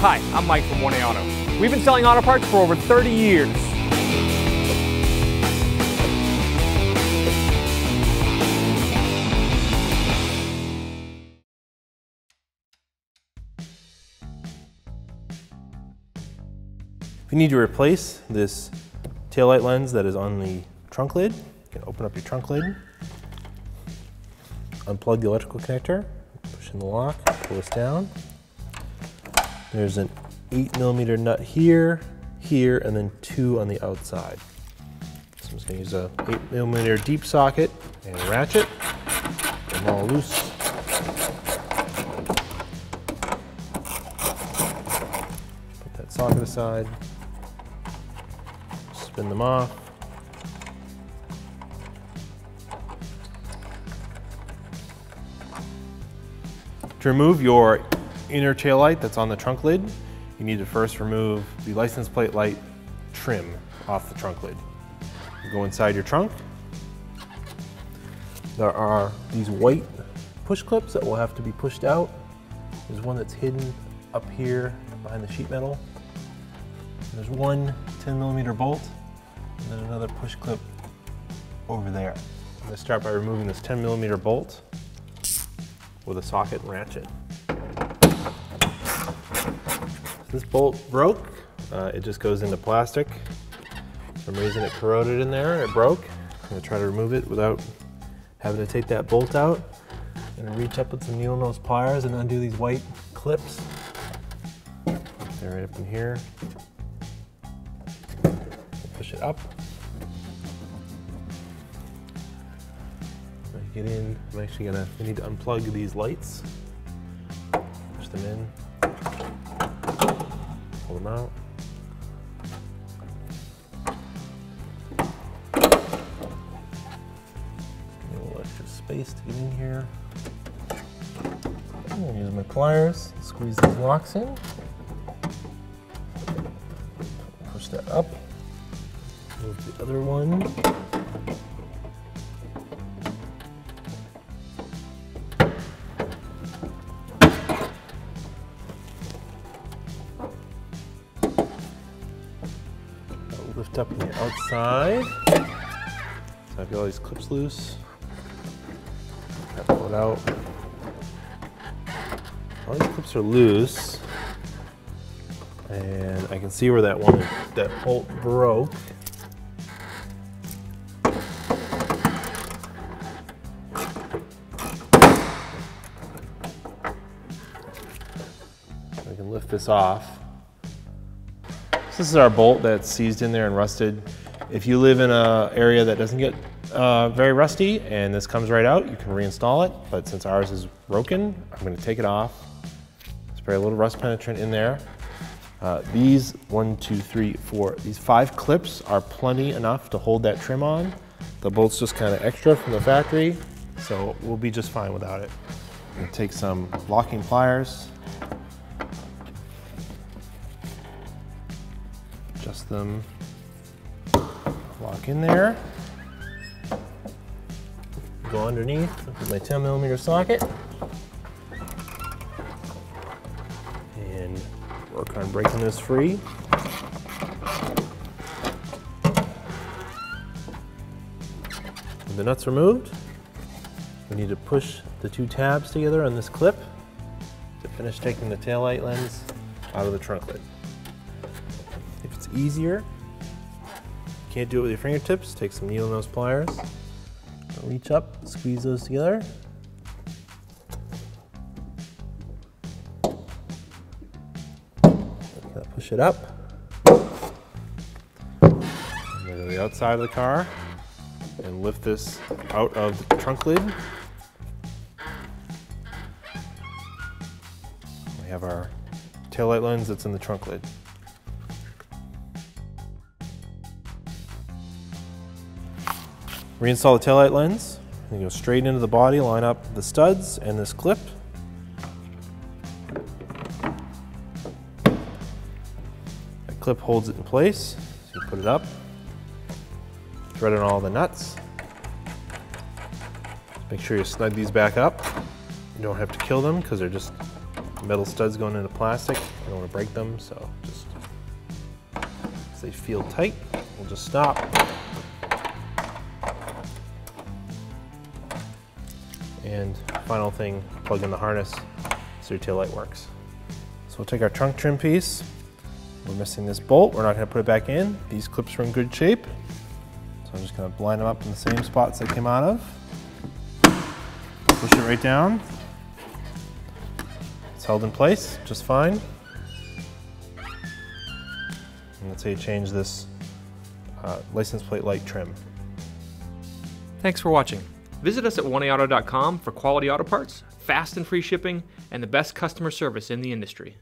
Hi, I'm Mike from 1A Auto. We've been selling auto parts for over 30 years. If you need to replace this taillight lens that is on the trunk lid, you can open up your trunk lid, unplug the electrical connector, push in the lock, pull this down. There's an 8mm nut here, here, and then 2 on the outside. So I'm just going to use a 8mm deep socket and a ratchet. Get them all loose. Put that socket aside. Spin them off. To remove your inner tail light that's on the trunk lid, you need to first remove the license plate light trim off the trunk lid. You go inside your trunk. There are these white push clips that will have to be pushed out. There's one that's hidden up here behind the sheet metal. There's one 10mm bolt and then another push clip over there. I'm going to start by removing this 10mm bolt with a socket and ratchet. This bolt broke. It just goes into plastic. For some reason it corroded in there, it broke. I'm going to try to remove it without having to take that bolt out. I'm going to reach up with some needle nose pliers and undo these white clips. They're right up in here. Push it up. Get in. I'm actually we need to unplug these lights. Push them in. Pull them out. A little extra space to get in here. I'm going to use my pliers, squeeze these locks in. Push that up. Move the other one. Lift up on the outside. So I've got all these clips loose. Pull it out. All these clips are loose. And I can see where that bolt broke. I can lift this off. This is our bolt that's seized in there and rusted. If you live in an area that doesn't get very rusty and this comes right out, you can reinstall it. But since ours is broken, I'm going to take it off. Spray a little rust penetrant in there. These 5 clips are plenty enough to hold that trim on. The bolt's just kind of extra from the factory, so we'll be just fine without it. I'm going to take some locking pliers. Adjust them, lock in there, go underneath with my 10mm socket, and work on breaking this free. With the nuts removed, we need to push the 2 tabs together on this clip to finish taking the taillight lens out of the trunk lid. If it's easier, can't do it with your fingertips, take some needle nose pliers, reach up, squeeze those together. Push it up. And go to the outside of the car and lift this out of the trunk lid. We have our taillight lens that's in the trunk lid. Reinstall the taillight lens, and go straight into the body, line up the studs and this clip. That clip holds it in place, so you put it up, thread in all the nuts. Make sure you snug these back up. You don't have to kill them because they're just Metal studs going into plastic. I don't want to break them, so just as they feel tight, we'll just stop. And final thing, plug in the harness so your tail light works. So we'll take our trunk trim piece. We're missing this bolt. We're not going to put it back in. These clips are in good shape. So I'm just going to line them up in the same spots they came out of. Push it right down. It's held in place just fine. And that's how you change this license plate light trim. Thanks for watching. Visit us at oneauto.com for quality auto parts, fast and free shipping, and the best customer service in the industry.